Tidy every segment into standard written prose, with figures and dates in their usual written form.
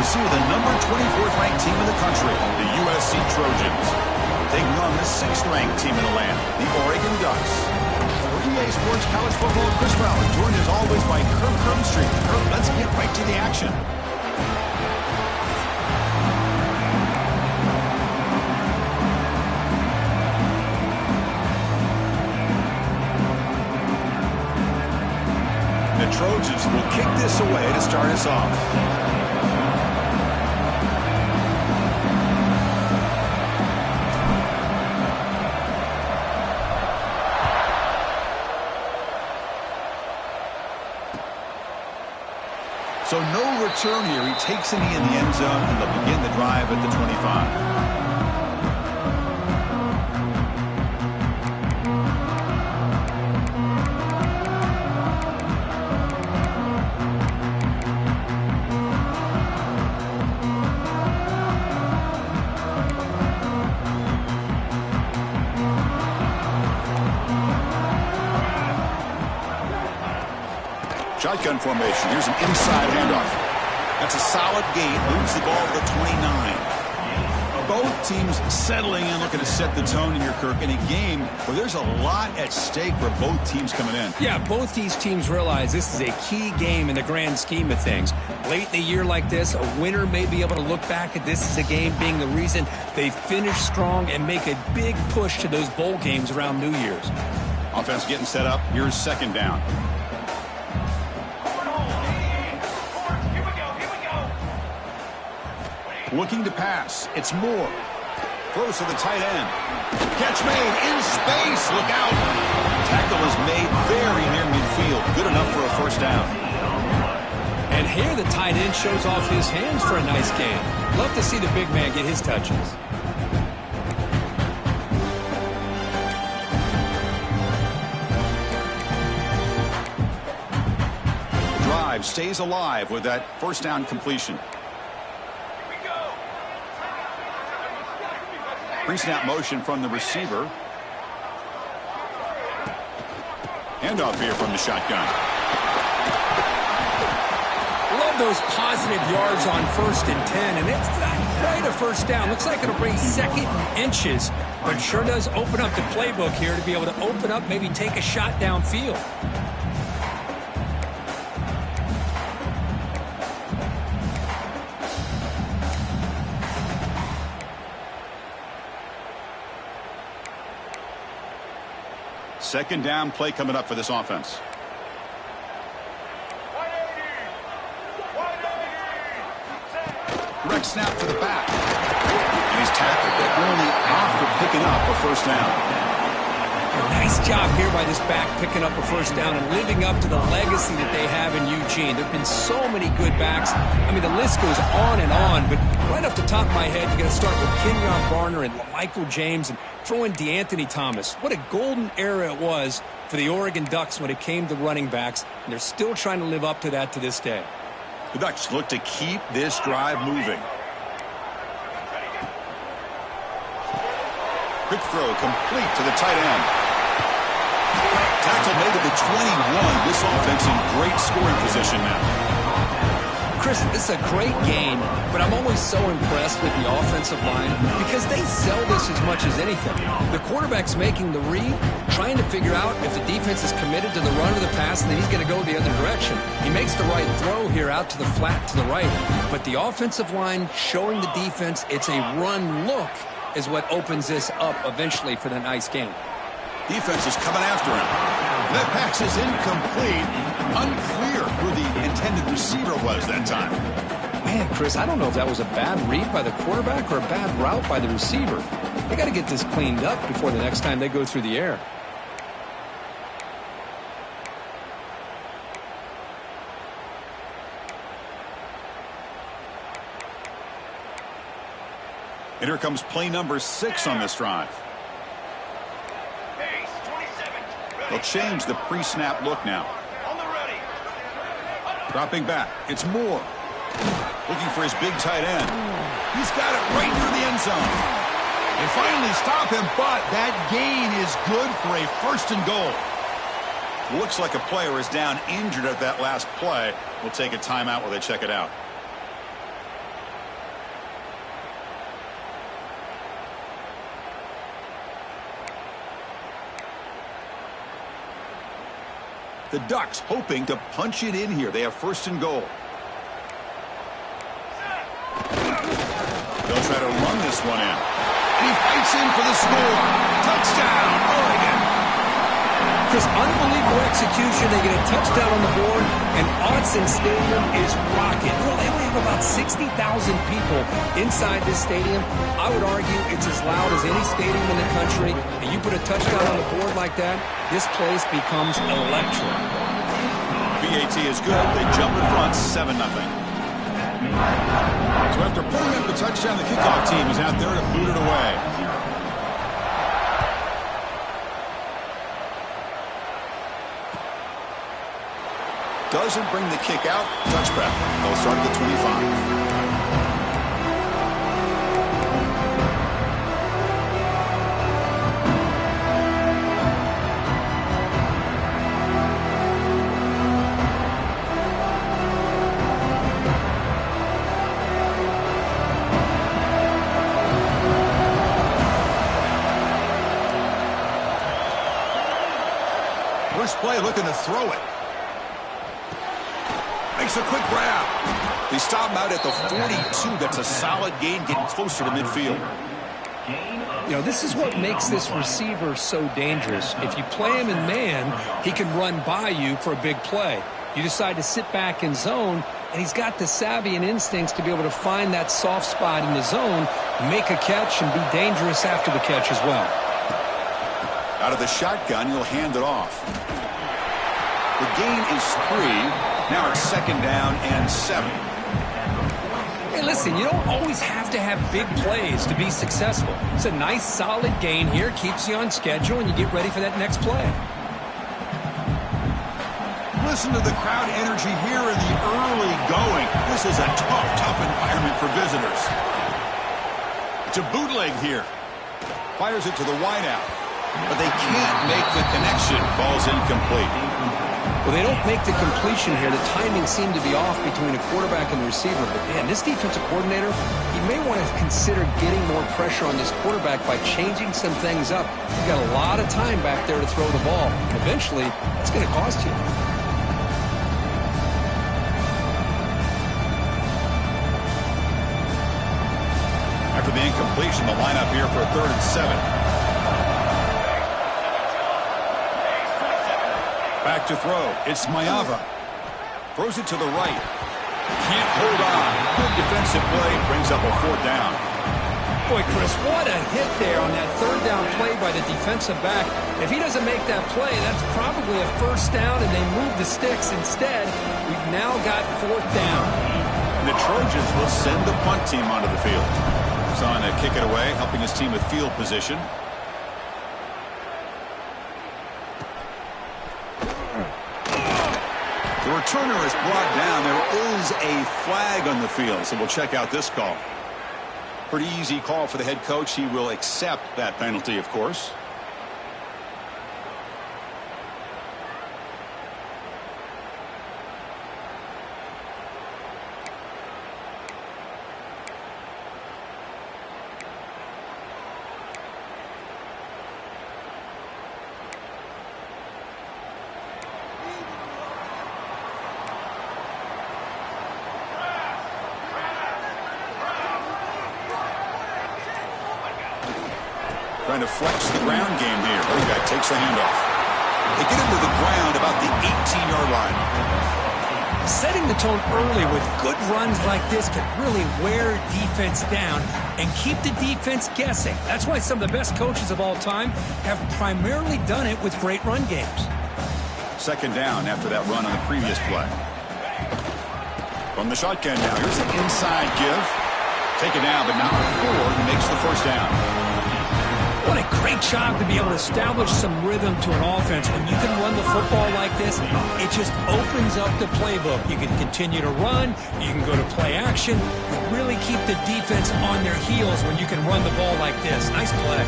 see the number 24th ranked team in the country, the USC Trojans, taking on the 6th ranked team in the land, the Oregon Ducks. For EA Sports College Football, Chris Fowler, joined as always by Kirk Crumstreet. Kirk, let's get right to the action. The Trojans will kick this away to start us off. So no return here. He takes a knee in the end zone, and they'll begin the drive at the 25. Shotgun formation. Here's an inside handoff. That's a solid gain. Moves the ball to the 29. Both teams settling in, looking to set the tone in here, Kirk, in a game where there's a lot at stake for both teams coming in. Yeah, both these teams realize this is a key game in the grand scheme of things. Late in a year like this, a winner may be able to look back at this as a game being the reason they finish strong and make a big push to those bowl games around New Year's. Offense getting set up. Here's second down. Looking to pass. It's Moore. Throws to the tight end. Catch made in space. Look out. Tackle is made very near midfield. Good enough for a first down. And here the tight end shows off his hands for a nice game. Love to see the big man get his touches. The drive stays alive with that first down completion. Pre-snap motion from the receiver. Handoff here from the shotgun. Love those positive yards on 1st and 10, and it's not quite a first down. Looks like it'll bring second inches, but sure does open up the playbook here to be able to open up, maybe take a shot downfield. Second down play coming up for this offense. Direct snap to the back. And he's tackled, but only after picking up a first down. Nice job here by this back picking up a first down and living up to the legacy that they have in Eugene. There have been so many good backs. I mean, the list goes on and on, but right off the top of my head, you're going to start with Kenyon Barner and Michael James and throw in DeAnthony Thomas. What a golden era it was for the Oregon Ducks when it came to running backs, and they're still trying to live up to that to this day. The Ducks look to keep this drive moving. Quick throw complete to the tight end. Tackle made to the 21. This offense in great scoring position now. Chris, this is a great game, but I'm always so impressed with the offensive line because they sell this as much as anything. The quarterback's making the read, trying to figure out if the defense is committed to the run or the pass, and then he's going to go the other direction. He makes the right throw here out to the flat to the right, but the offensive line showing the defense it's a run look is what opens this up eventually for the nice game. Defense is coming after him. That pass is incomplete. Unclear who the intended receiver was that time. Man, Chris, I don't know if that was a bad read by the quarterback or a bad route by the receiver. They got to get this cleaned up before the next time they go through the air. And here comes play number 6 on this drive. They'll change the pre-snap look now. Dropping back. It's Moore. Looking for his big tight end. He's got it right near the end zone. They finally stop him, but that gain is good for a 1st and goal. Looks like a player is down injured at that last play. We'll take a timeout while they check it out. The Ducks hoping to punch it in here. They have first and goal. They'll try to run this one in. And he fights in for the score. Touchdown, Oregon. Chris, unbelievable execution. They get a touchdown on the board, and Autzen Stadium is rocking. You know, they only have about 60,000 people inside this stadium. I would argue it's as loud as any stadium in the country. And you put a touchdown on the board like that, this place becomes electric. BAT is good. They jump in front, 7-0. So after pulling up the touchdown, the kickoff team is out there to boot it away. Doesn't bring the kick out. Touchback. They'll start at the 25. First play looking to throw it. Makes a quick grab. They stop him out at the 42. That's a solid gain, getting closer to midfield. You know, this is what makes this receiver so dangerous. If you play him in man, he can run by you for a big play. You decide to sit back in zone, and he's got the savvy and instincts to be able to find that soft spot in the zone, make a catch, and be dangerous after the catch as well. Out of the shotgun, he'll hand it off. The gain is 3. Now it's second down and 7. Hey, listen, you don't always have to have big plays to be successful. It's a nice, solid gain here. Keeps you on schedule, and you get ready for that next play. Listen to the crowd energy here in the early going. This is a tough environment for visitors. It's a bootleg here. Fires it to the wideout. But they can't make the connection. Ball's incomplete. Well, they don't make the completion here. The timing seemed to be off between a quarterback and the receiver. But, man, this defensive coordinator, he may want to consider getting more pressure on this quarterback by changing some things up. You've got a lot of time back there to throw the ball. And eventually, it's going to cost you. After the incompletion, the lineup here for a 3rd and 7. Back to throw. It's Mayava. Throws it to the right. Can't hold on. Good defensive play. Brings up a 4th down. Boy, Chris, what a hit there on that 3rd down play by the defensive back. If he doesn't make that play, that's probably a 1st down, and they move the sticks instead. We've now got 4th down. And the Trojans will send the punt team onto the field. He's on to kick it away, helping his team with field position. The returner is brought down. There is a flag on the field, so we'll check out this call. Pretty easy call for the head coach. He will accept that penalty, of course. Trying to flex the ground game here. Running back takes the handoff. They get him to the ground about the 18-yard line. Setting the tone early with good runs like this can really wear defense down and keep the defense guessing. That's why some of the best coaches of all time have primarily done it with great run games. Second down after that run on the previous play. From the shotgun now. Here's an inside give. Taken down, but not before he makes the 1st down. What a great job to be able to establish some rhythm to an offense. When you can run the football like this, it just opens up the playbook. You can continue to run. You can go to play action. You really keep the defense on their heels when you can run the ball like this. Nice play.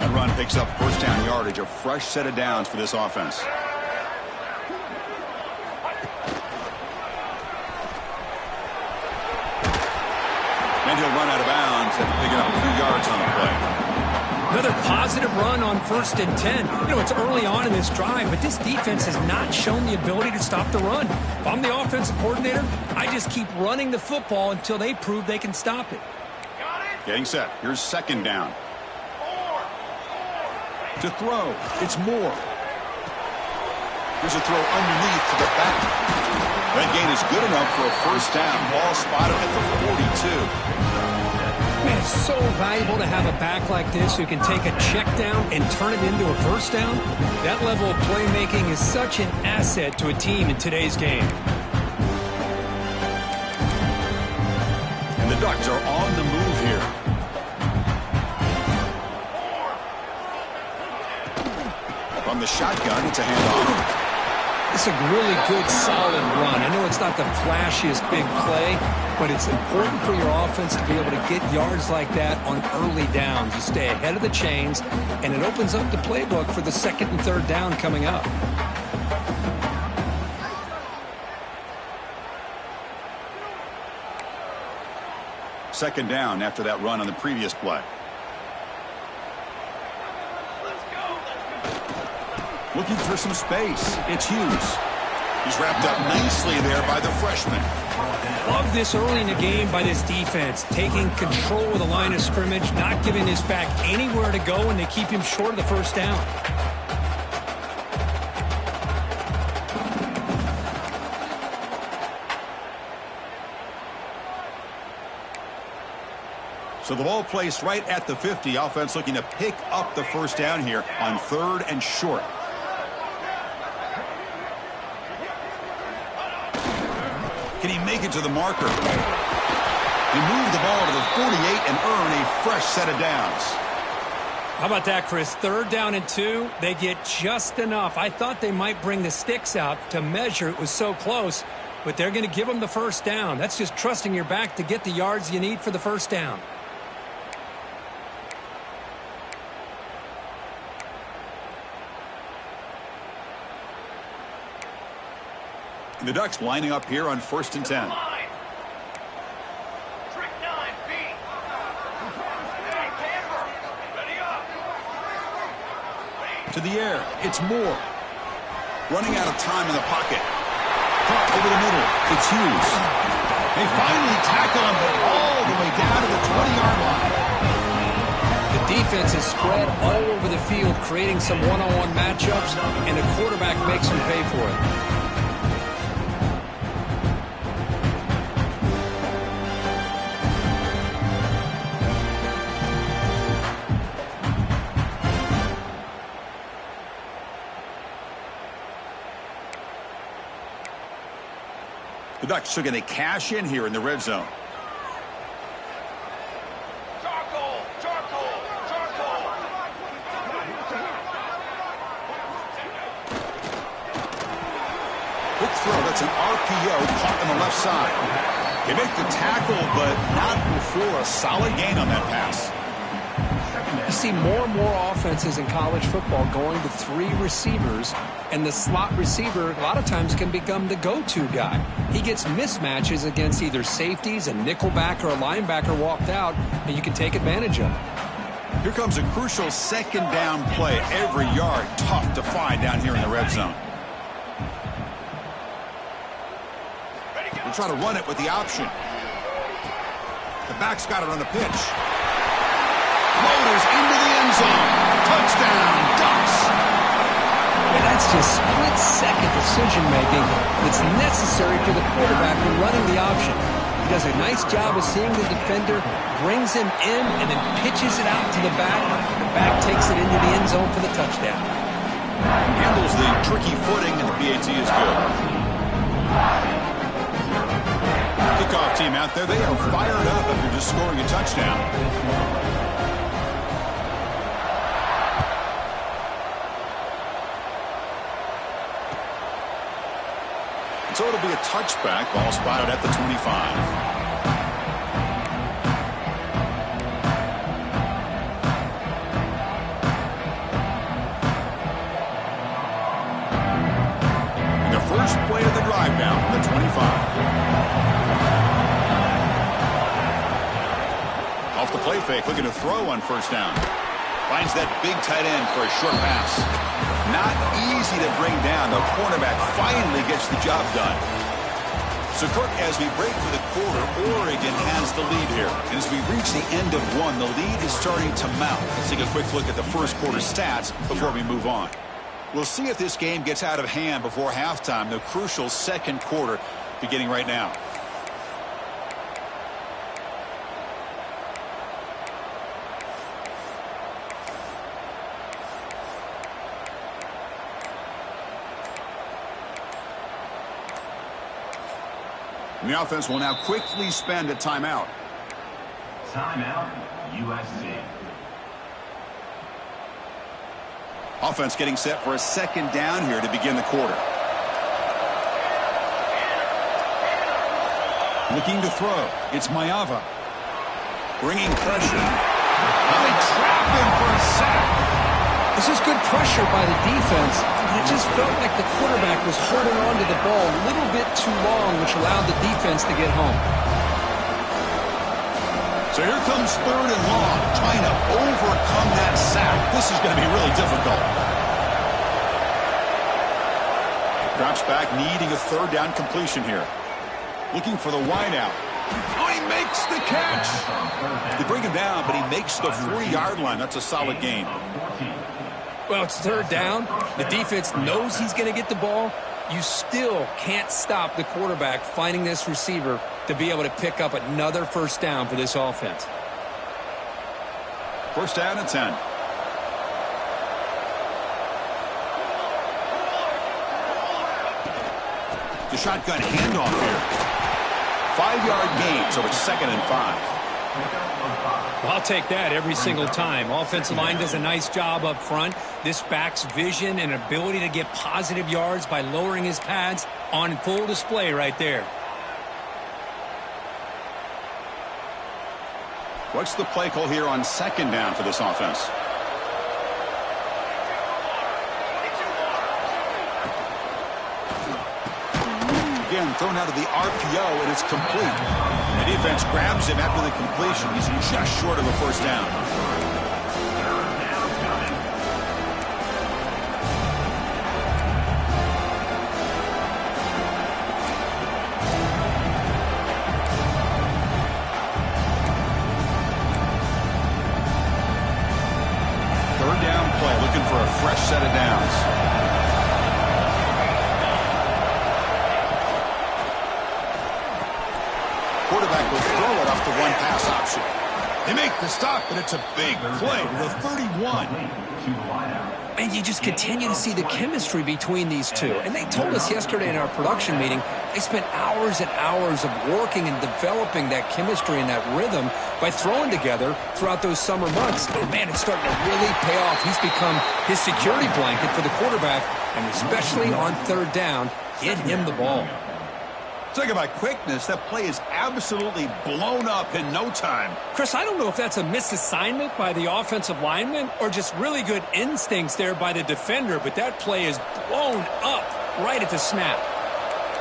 That run picks up 1st down yardage. A fresh set of downs for this offense. And he'll run out of bounds after picking up 3 yards on the play. Another positive run on 1st and 10. You know, it's early on in this drive, but this defense has not shown the ability to stop the run. If I'm the offensive coordinator, I just keep running the football until they prove they can stop it. Getting set. Here's 2nd down. To throw. It's Moore. Here's a throw underneath to the back. That gain is good enough for a 1st down. Ball spotted at the 42. Man, it's so valuable to have a back like this who can take a check down and turn it into a 1st down. That level of playmaking is such an asset to a team in today's game. And the Ducks are on the move here. From the shotgun, it's a handoff. It's a really good, solid run. I know it's not the flashiest big play, but it's important for your offense to be able to get yards like that on early downs. You stay ahead of the chains, and it opens up the playbook for the 2nd and 3rd down coming up. Second down after that run on the previous play. Looking for some space. It's Hughes. He's wrapped up nicely there by the freshman. Love this early in the game by this defense. Taking control of the line of scrimmage, not giving his back anywhere to go, and they keep him short of the 1st down. So the ball placed right at the 50. Offense looking to pick up the 1st down here on 3rd and short. Can he make it to the marker? He moved the ball to the 48 and earn a fresh set of downs. How about that, Chris? 3rd down and 2. They get just enough. I thought they might bring the sticks out to measure. It was so close, but they're going to give them the 1st down. That's just trusting your back to get the yards you need for the 1st down. The Ducks lining up here on 1st and 10. To the air, it's Moore. Running out of time in the pocket. Caught over the middle, it's Hughes. They finally tackle him, but all the way down to the 20-yard line. The defense is spread all over the field, creating some one-on-one matchups, and the quarterback makes them pay for it. The Ducks are going to cash in here in the red zone. Quick throw. That's an RPO caught on the left side. They make the tackle, but not before a solid gain on that pass. You see more and more offenses in college football going to 3 receivers, and the slot receiver a lot of times can become the go-to guy. He gets mismatches against either safeties, a nickelback, or a linebacker walked out, and you can take advantage of it. Here comes a crucial 2nd down play. Every yard tough to find down here in the red zone. We'll try to run it with the option. The back's got it on the pitch. Floaters into the end zone. Touchdown, Ducks. And that's just split-second decision-making that's necessary for the quarterback when running the option. He does a nice job of seeing the defender, brings him in, and then pitches it out to the back. The back takes it into the end zone for the touchdown. Handles the tricky footing, and the PAT is good. Kickoff team out there, they are fired up after just scoring a touchdown. So it'll be a touchback. Ball spotted at the 25. And the first play of the drive now from the 25. Off the play fake, looking to throw on 1st down. Finds that big tight end for a short pass. Not easy to bring down. The cornerback finally gets the job done. So, Kirk, as we break for the quarter, Oregon has the lead here. And as we reach the end of one, the lead is starting to mount. Let's take a quick look at the first quarter stats before we move on. We'll see if this game gets out of hand before halftime, the crucial second quarter beginning right now. And the offense will now quickly spend a timeout. Timeout, USC. Offense getting set for a second down here to begin the quarter. Looking to throw. It's Mayava. Bringing pressure. Now they trap him for a sack. This is good pressure by the defense. It just felt like the quarterback was holding on to the ball a little bit too long, which allowed the defense to get home. So here comes third and long, trying to overcome that sack. This is going to be really difficult. Drops back, needing a third down completion here. Looking for the wideout. Oh, he makes the catch. They bring him down, but he makes the 3-yard line. That's a solid gain. Well, it's third down. The defense knows he's going to get the ball. You still can't stop the quarterback finding this receiver to be able to pick up another first down for this offense. First down and 10. The shotgun handoff here. 5-yard gain, so it's 2nd and 5. Well, I'll take that every single time. Offensive line does a nice job up front. This back's vision and ability to get positive yards by lowering his pads on full display right there. What's the play call here on second down for this offense? Again, thrown out of the RPO, and it's complete. The defense grabs him after the completion. He's just short of a first down. Third down play, looking for a fresh set of downs. Quarterback will throw it off the one-pass option. They make the stop, but it's a big play to the 31. And you just continue to see the chemistry between these two. And they told us yesterday in our production meeting, they spent hours and hours of working and developing that chemistry and that rhythm by throwing together throughout those summer months. And, man, it's starting to really pay off. He's become his security blanket for the quarterback, and especially on third down, get him the ball. Talk about quickness. That play is absolutely blown up in no time. Chris, I don't know if that's a misassignment by the offensive lineman or just really good instincts there by the defender, but that play is blown up right at the snap.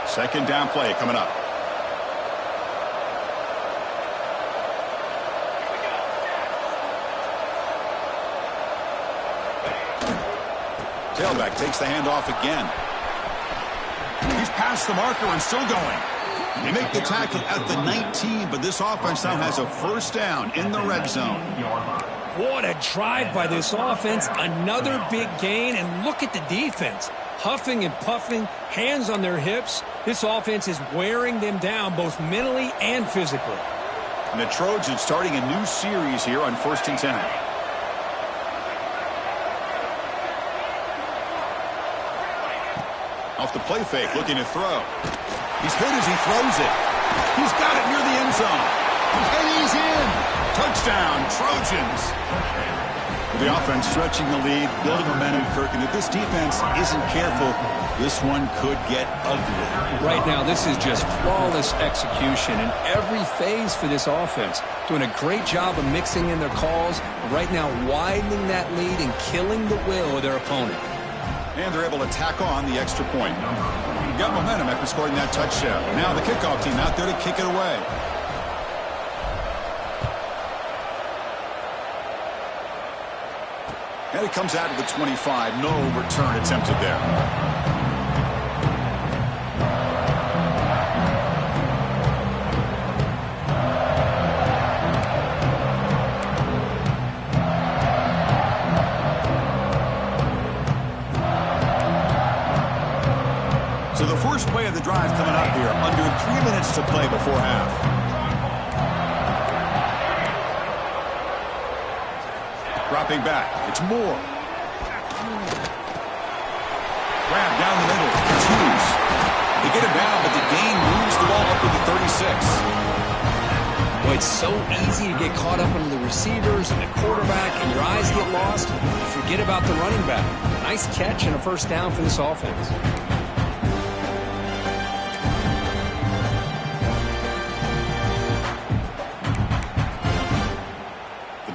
Second down play coming up. Tailback takes the handoff again. He's past the marker and still going. They make the tackle at the 19, but this offense now has a first down in the red zone. What a drive by this offense. Another big gain, and look at the defense. Huffing and puffing, hands on their hips. This offense is wearing them down both mentally and physically. And the Trojans starting a new series here on 1st and 10. Off the play fake, looking to throw. He's hit as he throws it. He's got it near the end zone. And he's in. Touchdown, Trojans. The offense stretching the lead, building momentum, Kirk. And if this defense isn't careful, this one could get ugly. Right now, this is just flawless execution in every phase for this offense. Doing a great job of mixing in their calls. Right now, widening that lead and killing the will of their opponent. And they're able to tack on the extra point. Got momentum after scoring that touchdown. Now the kickoff team out there to kick it away. And it comes out to the 25. No return attempted there. So the first play of the drive coming up here. Under 3 minutes to play before half. Dropping back. It's Moore. Grab down the middle. It's Hughes. They get it down, but the gain moves the ball up to the 36. Boy, it's so easy to get caught up into the receivers and the quarterback, and your eyes get lost. You forget about the running back. Nice catch and a first down for this offense.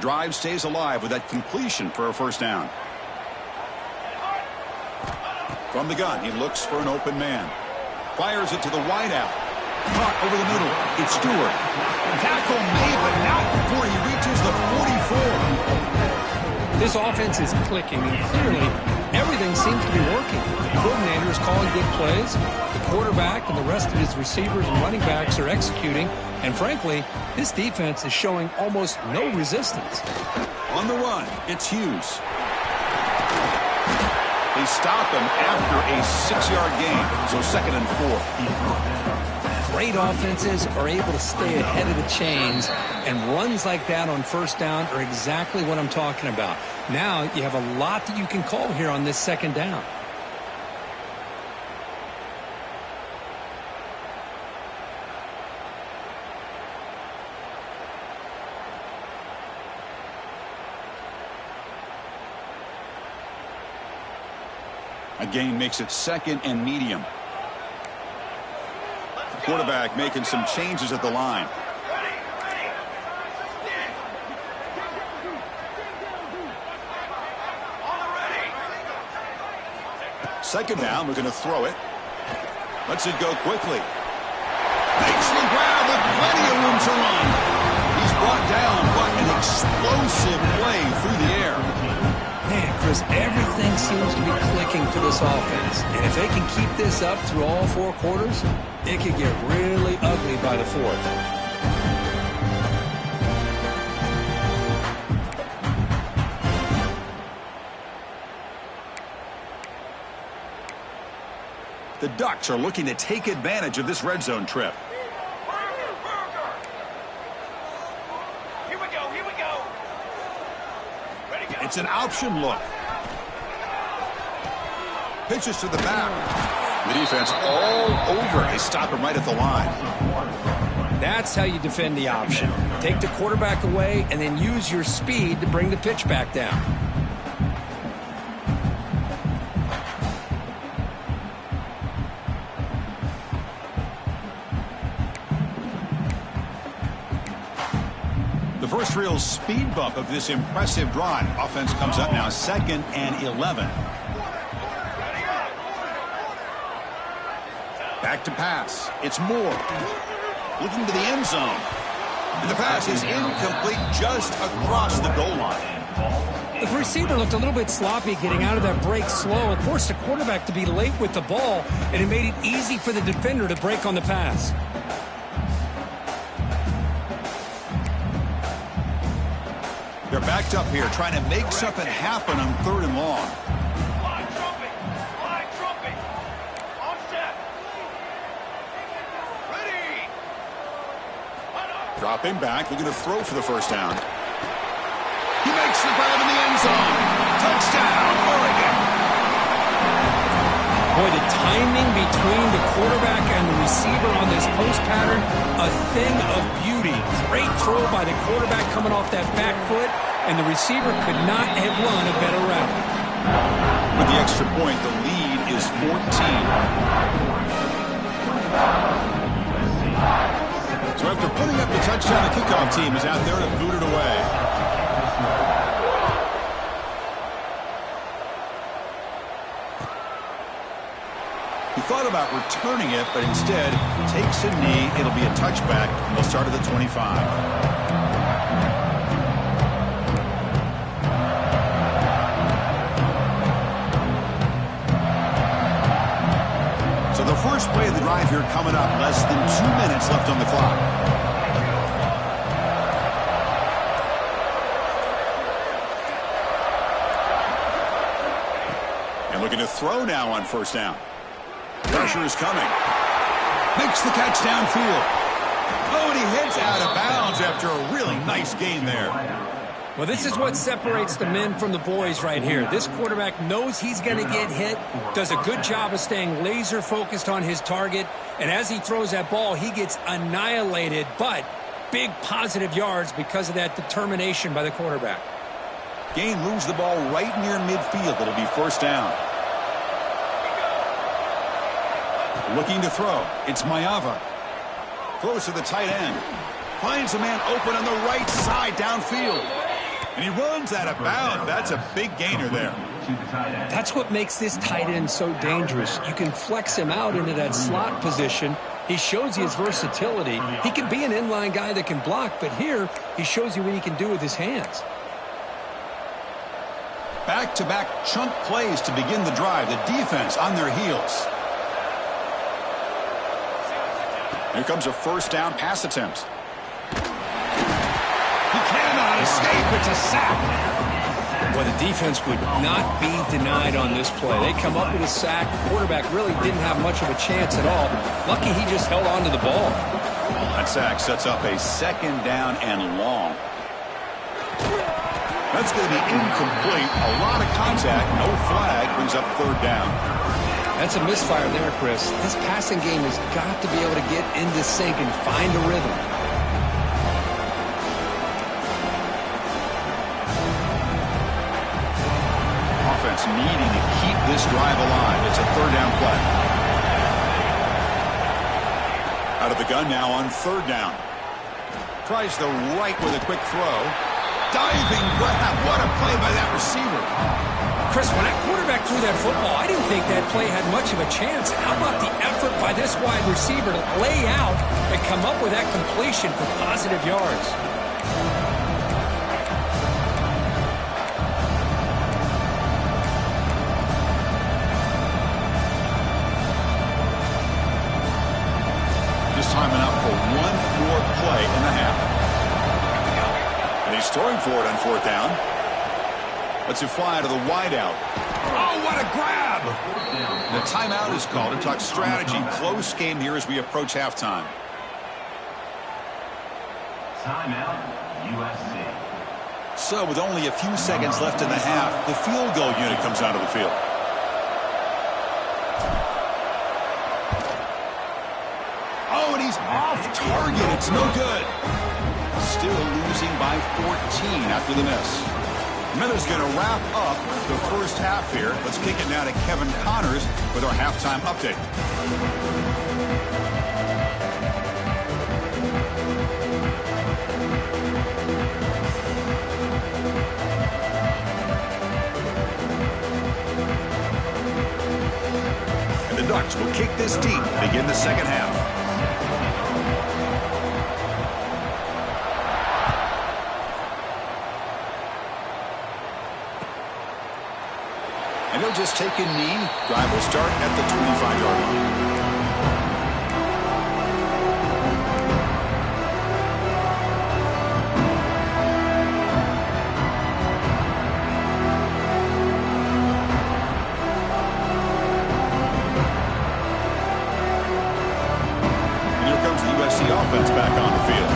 Drive stays alive with that completion for a first down. From the gun, he looks for an open man. Fires it to the wideout. Caught over the middle. It's Stewart. Tackle made, but not before he reaches the 44. This offense is clicking, and clearly everything seems to be working. The coordinator is calling good plays. The quarterback and the rest of his receivers and running backs are executing. And frankly, this defense is showing almost no resistance. On the run, it's Hughes. They stop him after a 6-yard gain, so 2nd and 4. Great offenses are able to stay ahead of the chains, and runs like that on first down are exactly what I'm talking about. Now you have a lot that you can call here on this 2nd down. A gain makes it 2nd and medium. The quarterback making some changes at the line. Second down, we're going to throw it. Lets it go quickly. Makes the grab with plenty of room to run. He's brought down, but an explosive play through the air. Man, Chris, everything seems to be clicking for this offense. And if they can keep this up through all 4 quarters, it could get really ugly by the 4th. The Ducks are looking to take advantage of this red zone trip. It's an option look. Pitches to the back. The defense all over. They stop him right at the line. That's how you defend the option. Take the quarterback away and then use your speed to bring the pitch back down. The first real speed bump of this impressive drive. Offense comes up now 2nd and 11. Back to pass. It's Moore. Looking to the end zone. And the pass is incomplete just across the goal line. The receiver looked a little bit sloppy getting out of that break slow. It forced the quarterback to be late with the ball, and it made it easy for the defender to break on the pass. They're backed up here trying to make something happen on 3rd and long. Dropping back, looking to throw for the first down. He makes the grab in the end zone. Touchdown, Oregon. Boy, the timing between the quarterback and the receiver on this post pattern, a thing of beauty. Great throw by the quarterback coming off that back foot, and the receiver could not have run a better route. With the extra point, the lead is 14. So after putting up the touchdown, the kickoff team is out there to boot it away. He thought about returning it, but instead takes a knee. It'll be a touchback, and they'll start at the 25. So the first play of the drive here coming up. Less than 2 minutes left on the clock. And looking to throw now on first down. Pressure is coming. Makes the catch downfield. Oh, and he heads out of bounds after a really nice gain there. Well, this is what separates the men from the boys right here. This quarterback knows he's going to get hit, does a good job of staying laser focused on his target, and as he throws that ball, he gets annihilated, but big positive yards because of that determination by the quarterback. Gain moves the ball right near midfield. It'll be first down. Looking to throw. It's Mayava. Throws to the tight end. Finds a man open on the right side downfield. And he runs out of bounds. That's a big gainer there. That's what makes this tight end so dangerous. You can flex him out into that slot position. He shows you his versatility. He can be an inline guy that can block, but here he shows you what he can do with his hands. Back-to-back chunk plays to begin the drive. The defense on their heels. Here comes a first down pass attempt. He cannot escape. It's a sack. Well, the defense would not be denied on this play. They come up with a sack. The quarterback really didn't have much of a chance at all. Lucky he just held on to the ball. That sack sets up a second down and long. That's going to be incomplete. A lot of contact. No flag. Brings up third down. That's a misfire there, Chris. This passing game has got to be able to get into sync and find a rhythm. Offense needing to keep this drive alive. It's a third down play. Out of the gun now on third down. Tries the right with a quick throw. Diving grab. What a play by that receiver. Chris, when that quarterback threw that football, I didn't think that play had much of a chance. How about the effort by this wide receiver to lay out and come up with that completion for positive yards? Just time enough for one more play in the half. And he's throwing for it on fourth down. Lets it fly to the wideout. Oh, what a grab! The timeout is called to talk strategy. Close game here as we approach halftime. Timeout, USC. So with only a few seconds left in the half, the field goal unit comes out of the field. Oh, and he's off target. It's no good. Still losing by 14 after the miss. Miller's going to wrap up the first half here. Let's kick it now to Kevin Connors with our halftime update. And the Ducks will kick this deep, begin the second half. And he'll just take a knee. Drive will start at the 25-yard line. And here comes the USC offense back on the field.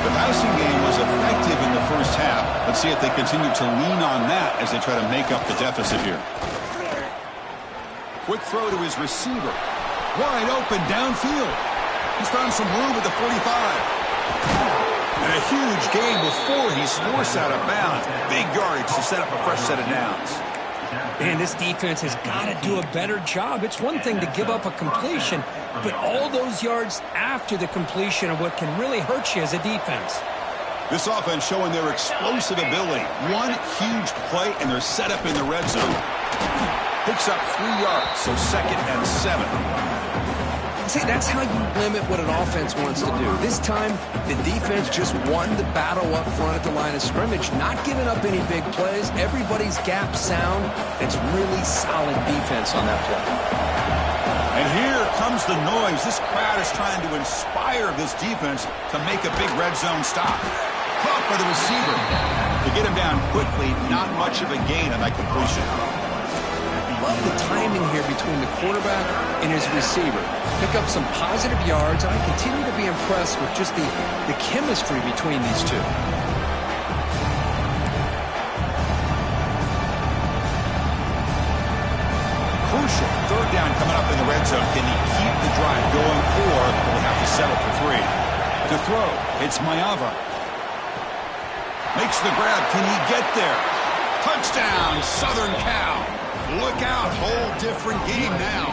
The passing game was effective in the first half. Let's see if they continue to lean on that as they try to make up the deficit here. Quick throw to his receiver. Wide open downfield. He's found some room at the 45. And a huge gain before he's forced out of bounds. Big yardage to set up a fresh set of downs. Man, this defense has got to do a better job. It's one thing to give up a completion, but all those yards after the completion are what can really hurt you as a defense. This offense showing their explosive ability. One huge play, and they're set up in the red zone. Picks up 3 yards, so 2nd and 7. See, that's how you limit what an offense wants to do. This time, the defense just won the battle up front at the line of scrimmage, not giving up any big plays. Everybody's gap sound. It's really solid defense on that play. And here comes the noise. This crowd is trying to inspire this defense to make a big red zone stop. Caught by the receiver. To get him down quickly, not much of a gain on that completion. Love the timing here between the quarterback and his receiver. Pick up some positive yards. I continue to be impressed with just the chemistry between these two. Crucial. Third down coming up in the red zone. Can he keep the drive going, or will he have to settle for 3? To throw, it's Mayava. Makes the grab. Can he get there? Touchdown, Southern Cal. Look out. Whole different game now.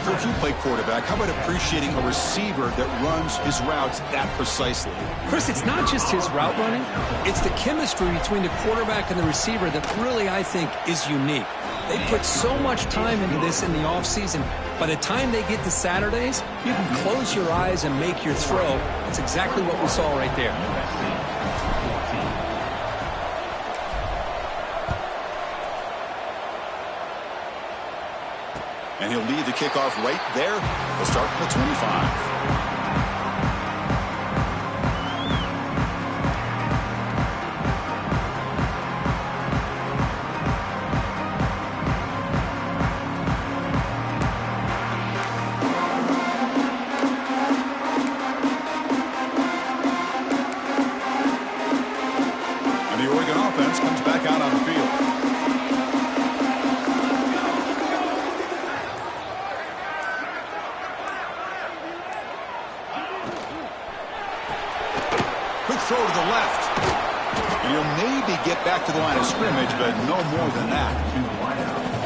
If you play quarterback, how about appreciating a receiver that runs his routes that precisely? Chris, it's not just his route running. It's the chemistry between the quarterback and the receiver that really, I think, is unique. They put so much time into this in the offseason. By the time they get to Saturdays, you can close your eyes and make your throw. That's exactly what we saw right there. And he'll lead the kickoff right there. We'll start from the 25. And the Oregon offense comes back out on the field. Throw to the left. And he'll maybe get back to the line of scrimmage, but no more than that.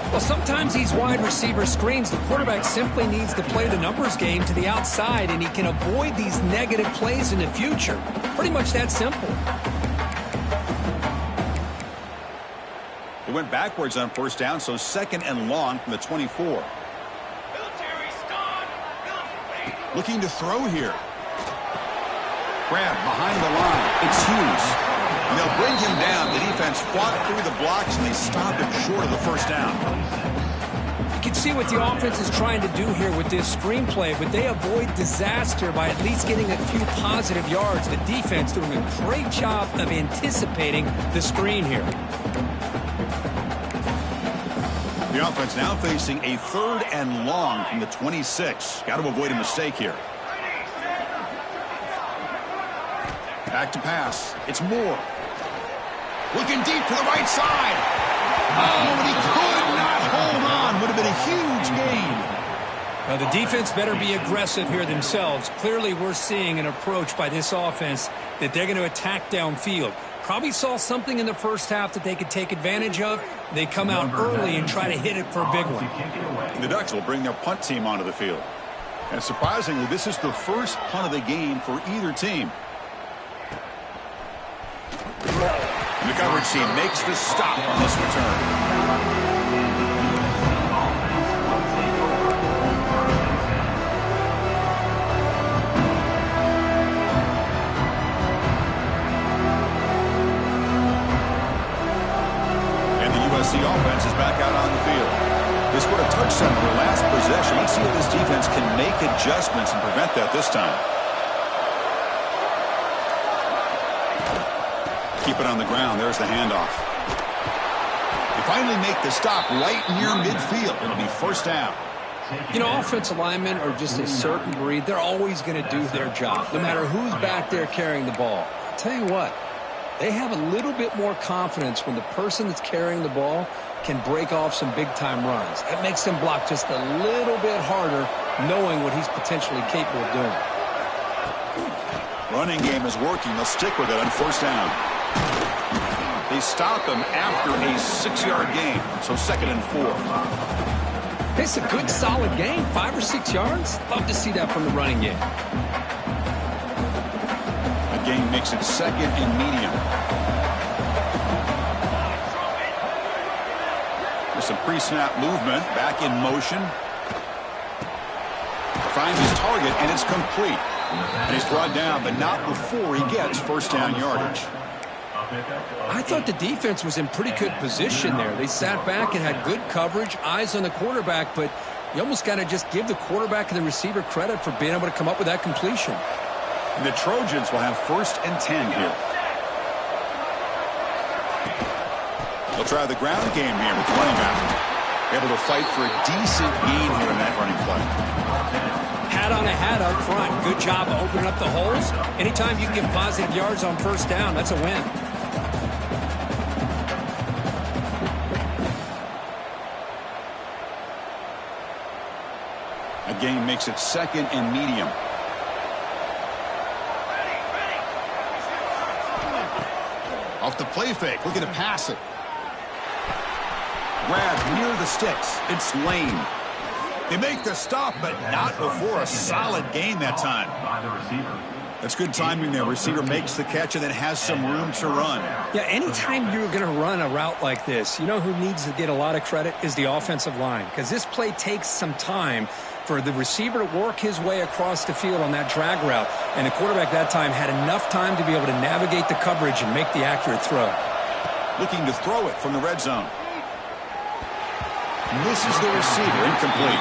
Well, sometimes these wide receiver screens, the quarterback simply needs to play the numbers game to the outside, and he can avoid these negative plays in the future. Pretty much that simple. He went backwards on first down, so 2nd and long from the 24. Looking to throw here. Grab behind the line. It's Hughes. And they'll bring him down. The defense fought through the blocks, and they stop him short of the first down. You can see what the offense is trying to do here with this screenplay, but they avoid disaster by at least getting a few positive yards. The defense doing a great job of anticipating the screen here. The offense now facing a 3rd and long from the 26. Got to avoid a mistake here. Back to pass. It's Moore. Looking deep to the right side. Oh, and he could not hold on. Would have been a huge gain. Now, the defense better be aggressive here themselves. Clearly, we're seeing an approach by this offense that they're going to attack downfield. Probably saw something in the first half that they could take advantage of. They come out early and try to hit it for a big one. The Ducks will bring their punt team onto the field. And surprisingly, this is the first punt of the game for either team. And the coverage team makes the stop on this return. And the USC offense is back out on the field. They scored a touchdown on their last possession. Let's see if this defense can make adjustments and prevent that this time. Keep it on the ground. There's the handoff. They finally make the stop right near midfield. It'll be first down. You know, offensive linemen are just a certain breed. They're always going to do their job, no matter who's back there carrying the ball. I'll tell you what, they have a little bit more confidence when the person that's carrying the ball can break off some big-time runs. That makes them block just a little bit harder, knowing what he's potentially capable of doing. Running game is working. They'll stick with it on first down. They stop him after a 6-yard gain, so 2nd and 4. It's a good, solid game, 5 or 6 yards. Love to see that from the running game. The game makes it 2nd and medium. There's some pre-snap movement, back in motion. Finds his target, and it's complete. And he's brought down, but not before he gets first down yardage. I thought the defense was in pretty good position there. They sat back and had good coverage, eyes on the quarterback, but You almost got to just give the quarterback and the receiver credit for being able to come up with that completion. And the Trojans will have 1st and 10 here. They'll try the ground game here with the running back. Able to fight for a decent gain here in that running play. Hat on a hat up front. Good job of opening up the holes. Anytime you can get positive yards on 1st down, that's a win. A gain makes it 2nd and medium. Off the play fake, looking to pass it. Grab near the sticks. It's Lane. They make the stop, but not before a solid gain that time. By the receiver. That's good timing there. Receiver makes the catch and then has some room to run. Yeah, anytime you're going to run a route like this, you know who needs to get a lot of credit is the offensive line, because this play takes some time for the receiver to work his way across the field on that drag route, and the quarterback that time had enough time to be able to navigate the coverage and make the accurate throw. Looking to throw it from the red zone. Misses the receiver, incomplete.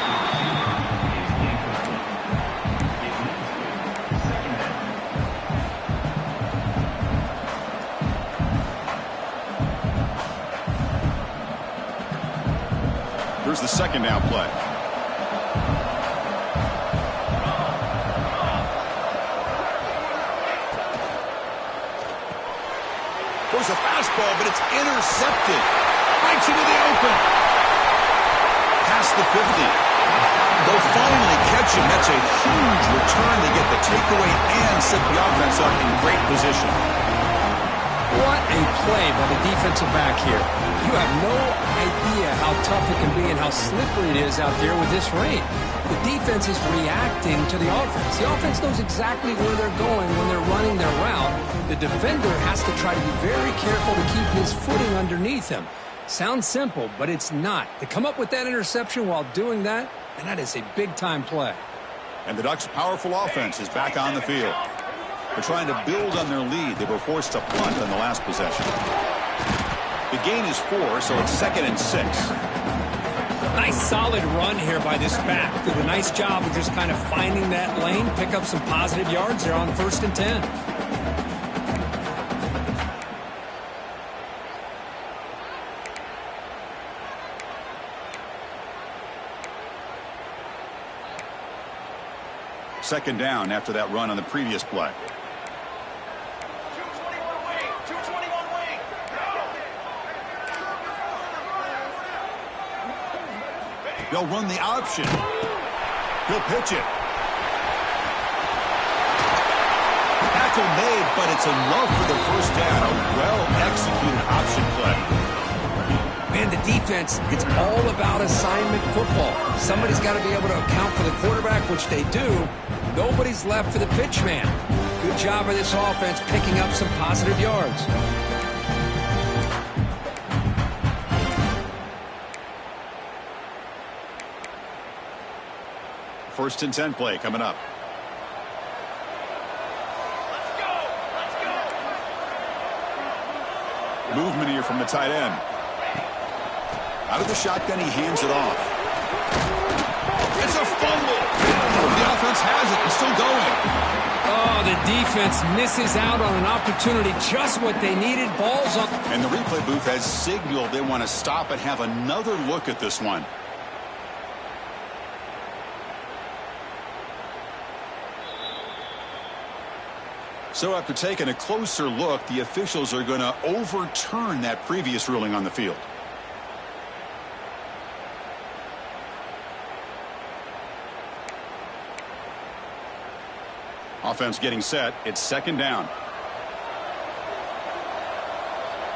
Here's the 2nd down play. There's a fastball, but it's intercepted. Breaks into the open. Past the 50. They'll finally catch him. That's a huge return to get the takeaway and set the offense up in great position. What a play by the defensive back here. You have no idea how tough it can be and how slippery it is out there with this rain. The defense is reacting to the offense. The offense knows exactly where they're going when they're running their route. The defender has to try to be very careful to keep his footing underneath him. Sounds simple, but it's not. To come up with that interception while doing that, and that is a big-time play. And the Ducks' powerful offense is back on the field. They're trying to build on their lead. They were forced to punt on the last possession. The gain is 4, so it's 2nd and 6. Nice solid run here by this back. Did a nice job of just kind of finding that lane, pick up some positive yards there on 1st and 10. Second down after that run on the previous play. They'll run the option. He'll pitch it. Tackle made, but it's enough for the 1st down. A well-executed option play. Man, the defense, it's all about assignment football. Somebody's got to be able to account for the quarterback, which they do. Nobody's left for the pitch man. Good job of this offense picking up some positive yards. First and 10 play coming up. Movement here from the tight end. Out of the shotgun, he hands it off. It's a fumble. The offense has it. It's still going. Oh, the defense misses out on an opportunity. Just what they needed. Balls up. And the replay booth has signaled they want to stop and have another look at this one. So after taking a closer look, the officials are going to overturn that previous ruling on the field. Offense getting set. It's 2nd down.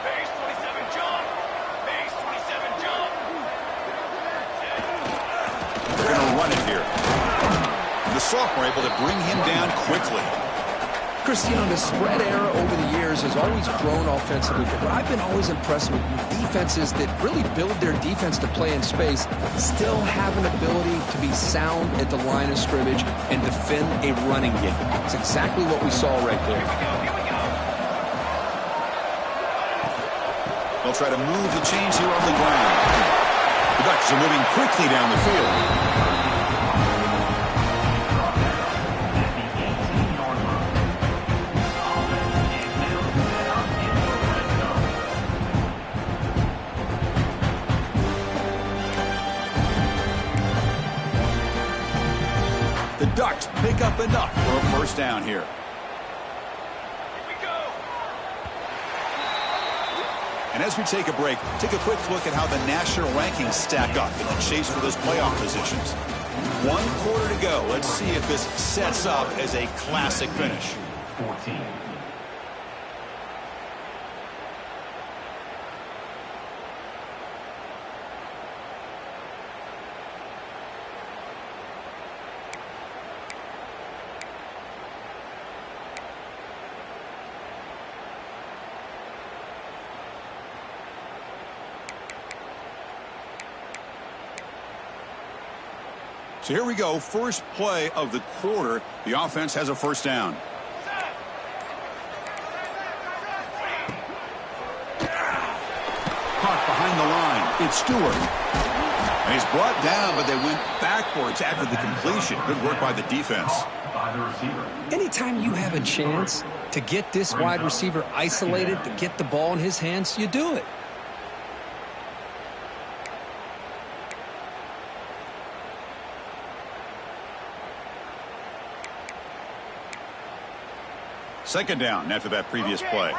Base 27 jump. Base 27 jump. They're going to run it here. The sophomore able to bring him down quickly. Cristiano, the spread era over the years has always grown offensively, but what I've been always impressed with defenses that really build their defense to play in space still have an ability to be sound at the line of scrimmage and defend a running game. It's exactly what we saw right there. They'll try to move the chains here on the ground. The Ducks are moving quickly down the field. The Ducks pick up enough for a first down here. And as we take a break, take a quick look at how the national rankings stack up in the chase for those playoff positions. 1 quarter to go. Let's see if this sets up as a classic finish. 14. So here we go. First play of the quarter. The offense has a first down. Caught behind the line. It's Stewart. And he's brought down, but they went backwards after the completion. Good work by the defense. By the receiver. Anytime you have a chance to get this wide receiver isolated, to get the ball in his hands, you do it. Second down after that previous play.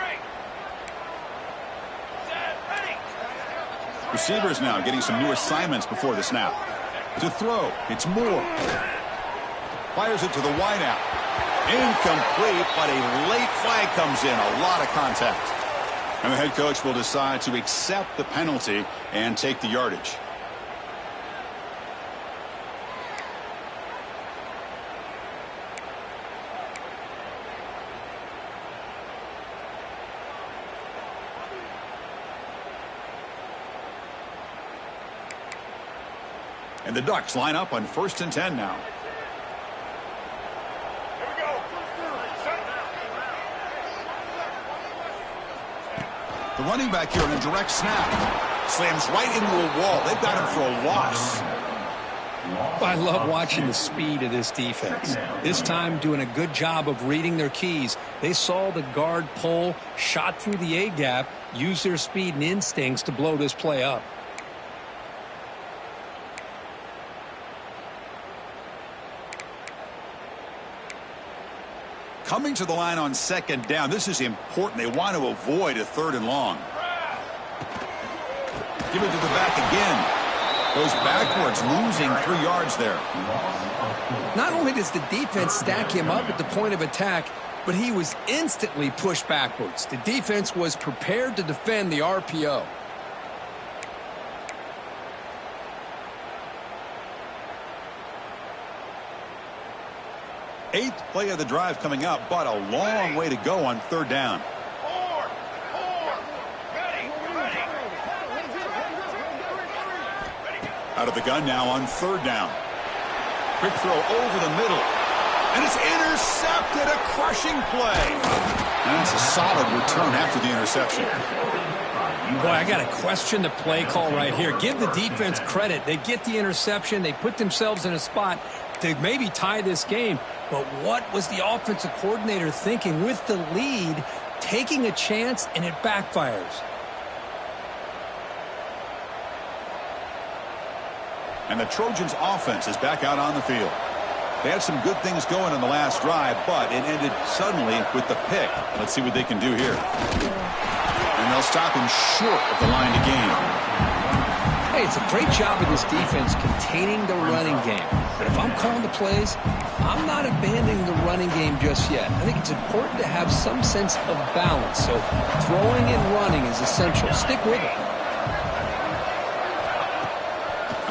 Receivers now getting some new assignments before the snap. To throw, it's Moore. Fires it to the wideout. Incomplete, but a late flag comes in. A lot of contact. And the head coach will decide to accept the penalty and take the yardage. And the Ducks line up on 1st and 10 now. The running back here in a direct snap. Slams right into a wall. They've got him for a loss. I love watching the speed of this defense. This time doing a good job of reading their keys. They saw the guard pull, shot through the A-gap, used their speed and instincts to blow this play up. Coming to the line on 2nd down. This is important. They want to avoid a 3rd and long. Give it to the back again. Goes backwards, losing 3 yards there. Not only does the defense stack him up at the point of attack, but he was instantly pushed backwards. The defense was prepared to defend the RPO. Eighth play of the drive coming up, but a long way to go on 3rd down. Out of the gun now on 3rd down. Quick throw over the middle. And it's intercepted. A crushing play. And it's a solid return after the interception. Boy, I got to question the play call right here. Give the defense credit. They get the interception. They put themselves in a spot to maybe tie this game. But what was the offensive coordinator thinking with the lead, taking a chance, and it backfires? And the Trojans' offense is back out on the field. They had some good things going on the last drive, but it ended suddenly with the pick. Let's see what they can do here. And they'll stop him short of the line to gain. Hey, it's a great job of this defense containing the running game. But if I'm calling the plays, I'm not abandoning the running game just yet. I think it's important to have some sense of balance. So throwing and running is essential. Stick with it.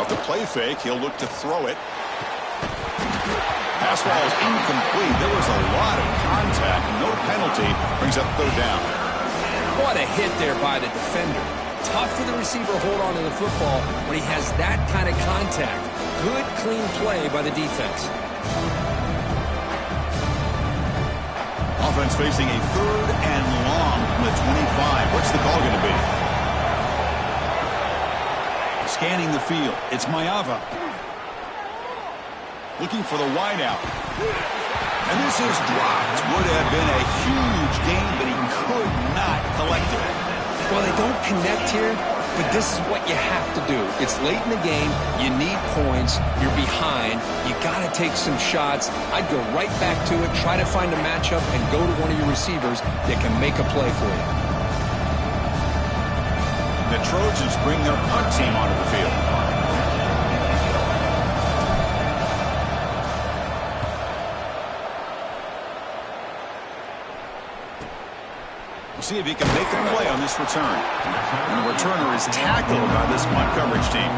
Off the play fake, he'll look to throw it. Pass ball is incomplete. There was a lot of contact. No penalty. Brings up 3rd down. What a hit there by the defender. Tough for the receiver to hold on to the football when he has that kind of contact. Good, clean play by the defense. Offense facing a 3rd and long from the 25. What's the call going to be? scanning the field. It's Maeva. Looking for the wideout. And this is dropped. Would have been a huge gain, but he could not collect it. Well, they don't connect here, but this is what you have to do. It's late in the game. You need points. You're behind. You got to take some shots. I'd go right back to it, try to find a matchup, and go to one of your receivers that can make a play for you. The Trojans bring their punt team onto the field. We'll see if he can make a play on this return. And the returner is tackled by this punt coverage team.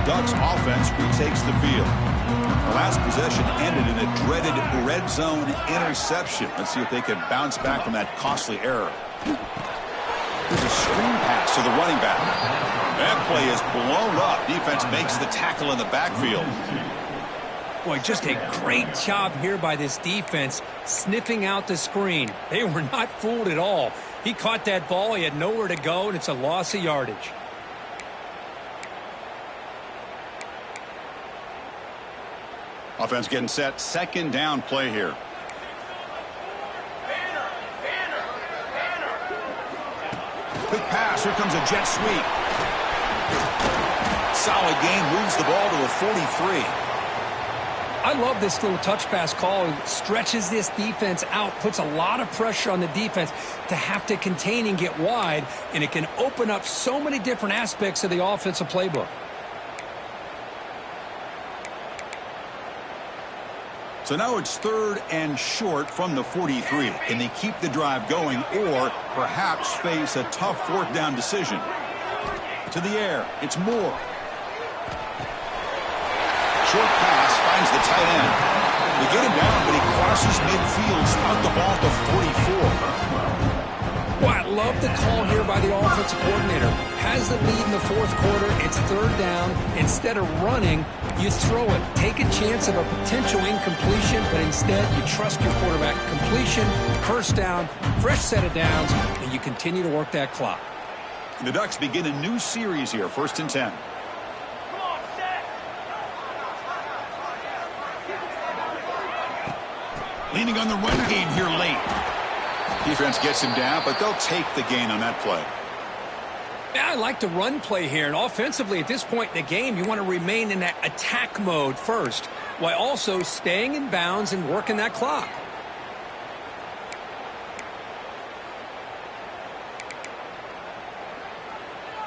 Ducks offense retakes the field. The last possession ended in a dreaded red zone interception. Let's see if they can bounce back from that costly error. There's a screen pass to the running back. That play is blown up. Defense makes the tackle in the backfield. Boy, just a great job here by this defense, sniffing out the screen. They were not fooled at all. He caught that ball. He had nowhere to go, and it's a loss of yardage. Offense getting set. Second down play here. Quick pass. Here comes a jet sweep. Solid gain. Moves the ball to the 43. I love this little touch pass call. It stretches this defense out, puts a lot of pressure on the defense to have to contain and get wide, and it can open up so many different aspects of the offensive playbook. So now it's 3rd and short from the 43. Can they keep the drive going or perhaps face a tough 4th down decision? To the air. It's Moore. Short pass finds the tight end. They get him down, but he crosses midfield, spot the ball to 44. Well, I love the call here by the offensive coordinator. Has the lead in the 4th quarter. It's 3rd down. Instead of running, you throw it. Take a chance of a potential incompletion, but instead you trust your quarterback. Completion, 1st down, fresh set of downs, and you continue to work that clock. The Ducks begin a new series here, 1st and 10. Leaning on the run game here late. Defense gets him down, but they'll take the gain on that play. Yeah, I like the run play here, and offensively at this point in the game, you want to remain in that attack mode first, while also staying in bounds and working that clock.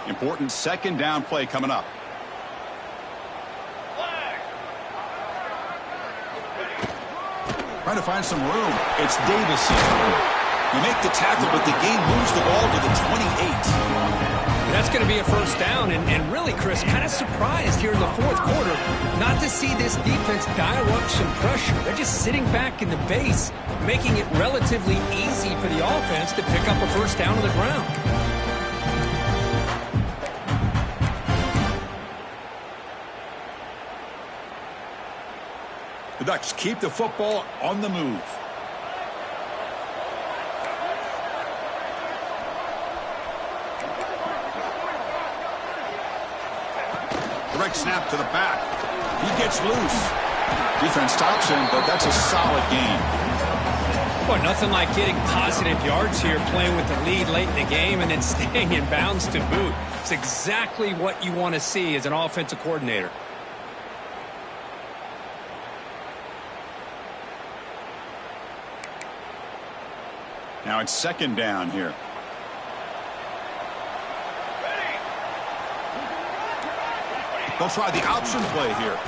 Important 2nd down play coming up. Trying to find some room. It's Davison. You make the tackle, but the game moves the ball to the 28. That's going to be a 1st down, and really, Chris, kind of surprised here in the 4th quarter not to see this defense dial up some pressure. They're just sitting back in the base, making it relatively easy for the offense to pick up a 1st down on the ground. The Ducks keep the football on the move. Direct snap to the back. He gets loose. Defense stops him, but that's a solid gain. Boy, nothing like getting positive yards here, playing with the lead late in the game and then staying in bounds to boot. It's exactly what you want to see as an offensive coordinator. Now it's 2nd down here. They'll try the option play here.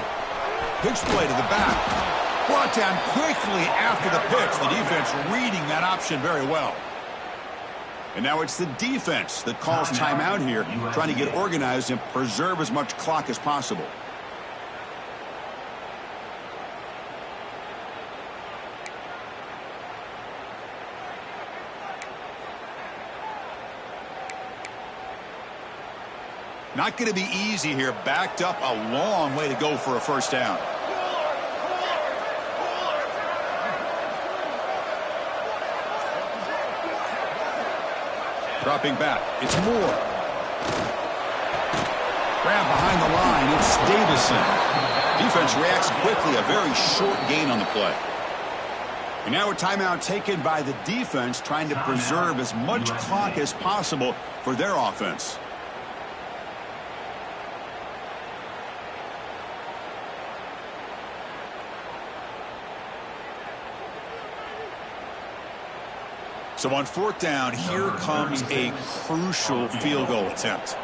Pitch play to the back. Brought down quickly after the pitch. The defense reading that option very well. And now it's the defense that calls timeout here, trying to get organized and preserve as much clock as possible. Not going to be easy here. Backed up a long way to go for a first down. Dropping back. It's Moore. Grab behind the line. It's Davison. Defense reacts quickly. A very short gain on the play. And now a timeout taken by the defense, trying to preserve as much clock as possible for their offense. So on fourth down, here comes a crucial field goal attempt.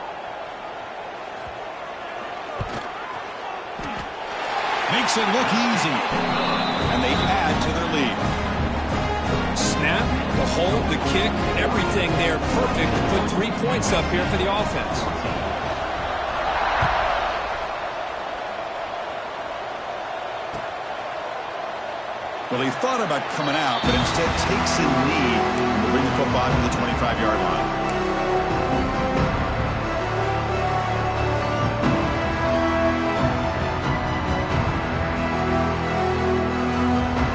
Makes it look easy. And they add to their lead. Snap, the hold, the kick, everything there perfect to put 3 points up here for the offense. Well, he thought about coming out, but instead takes a knee to bring the football to the 25-yard line.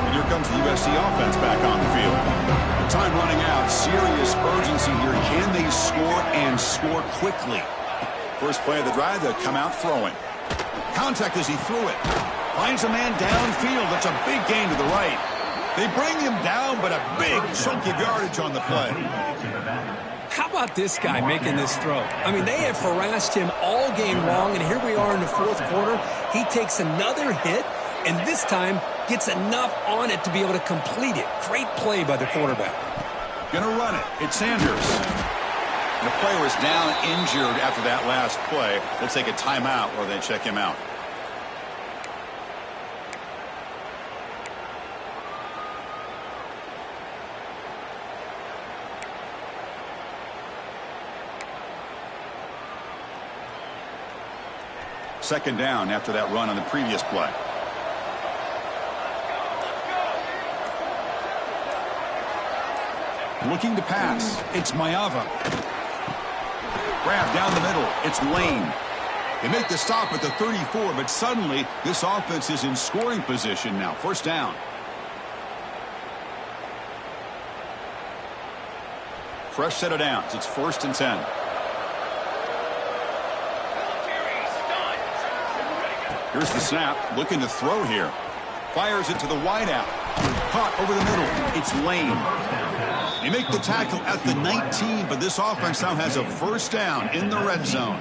And here comes the USC offense back on the field. Time running out. Serious urgency here. Can they score and score quickly? First play of the drive, they'll come out throwing. Contact as he threw it. Finds a man downfield. That's a big gain to the right. They bring him down, but a big chunk of yardage on the play. How about this guy making this throw? I mean, they have harassed him all game long, and here we are in the fourth quarter. He takes another hit, and this time gets enough on it to be able to complete it. Great play by the quarterback. Gonna run it. It's Sanders. The player is down injured after that last play. We'll take a timeout while they check him out. Second down after that run on the previous play. Looking to pass. It's Mayava. Grab down the middle. It's Lane. They make the stop at the 34, but suddenly this offense is in scoring position now. First down. Fresh set of downs. It's 1st and 10. Here's the snap. Looking to throw here. Fires it to the wideout. Caught over the middle. It's Lane. They make the tackle at the 19, but this offense now has a first down in the red zone.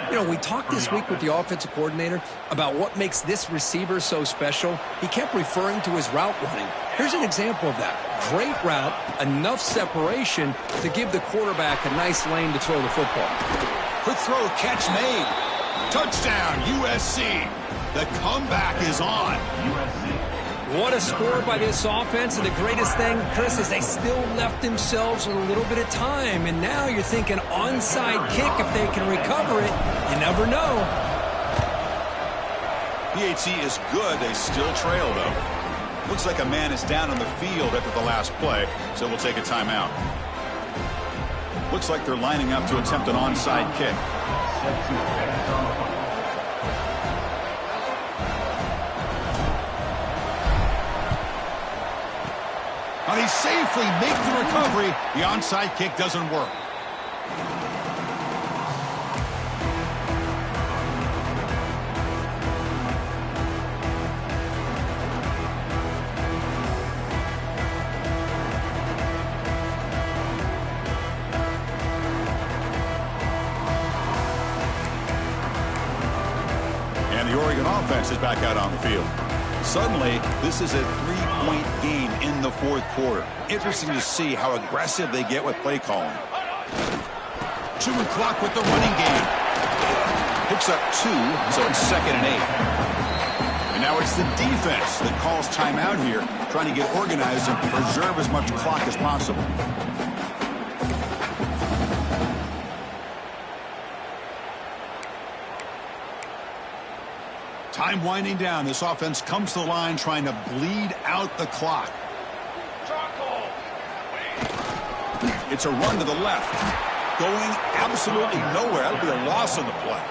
You know, we talked this week with the offensive coordinator about what makes this receiver so special. He kept referring to his route running. Here's an example of that. Great route, enough separation to give the quarterback a nice lane to throw the football. Quick throw, catch made. Touchdown, USC. The comeback is on. What a score by this offense, and the greatest thing, Chris, is they still left themselves a little bit of time, and now you're thinking onside kick if they can recover it. You never know. PAT is good. They still trail, though. Looks like a man is down on the field after the last play, so we'll take a timeout. Looks like they're lining up to attempt an onside kick. They safely make the recovery. The onside kick doesn't work. And the Oregon offense is back out on the field. Suddenly, this is a three-point game in the fourth quarter. Interesting to see how aggressive they get with play calling. Chewing clock with the running game. Picks up 2, so it's 2nd and 8. And now it's the defense that calls timeout here, trying to get organized and preserve as much clock as possible. Time winding down. This offense comes to the line trying to bleed out the clock. It's a run to the left. going absolutely nowhere. That'll be a loss on the play.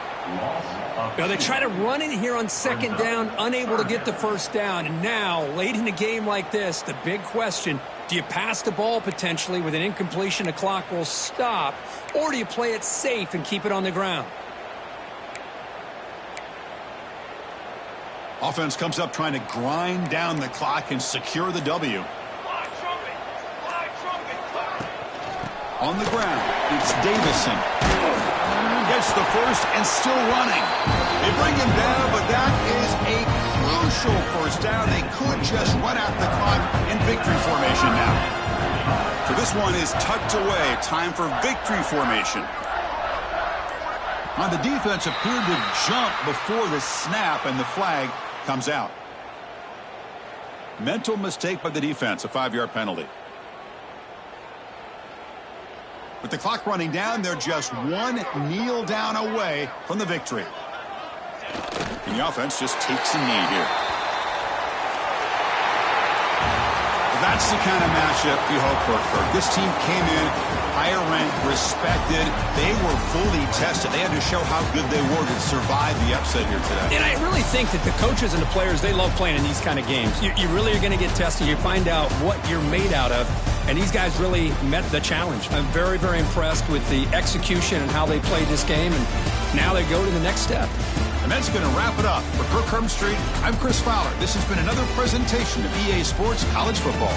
Now they try to run it here on second down, unable to get the first down. And now, late in a game like this, the big question, do you pass the ball potentially with an incompletion, the clock will stop, or do you play it safe and keep it on the ground? Offense comes up trying to grind down the clock and secure the W. On the ground, it's Davison. Gets the first and still running. They bring him down, but that is a crucial first down. They could just run out the clock in victory formation now. So this one is tucked away. Time for victory formation. Now the defense appeared to jump before the snap, and the flag comes out. Mental mistake by the defense, a 5-yard penalty. With the clock running down, they're just one kneel down away from the victory. And the offense just takes a knee here. That's the kind of matchup you hope for, Kirk. This team came in higher ranked, respected. They were fully tested. They had to show how good they were to survive the upset here today. And I really think that the coaches and the players, they love playing in these kind of games. You really are going to get tested. You find out what you're made out of. And these guys really met the challenge. I'm very, very impressed with the execution and how they played this game. And now they go to the next step. And that's going to wrap it up. For Kirk Herbstreit, I'm Chris Fowler. This has been another presentation of EA Sports College Football.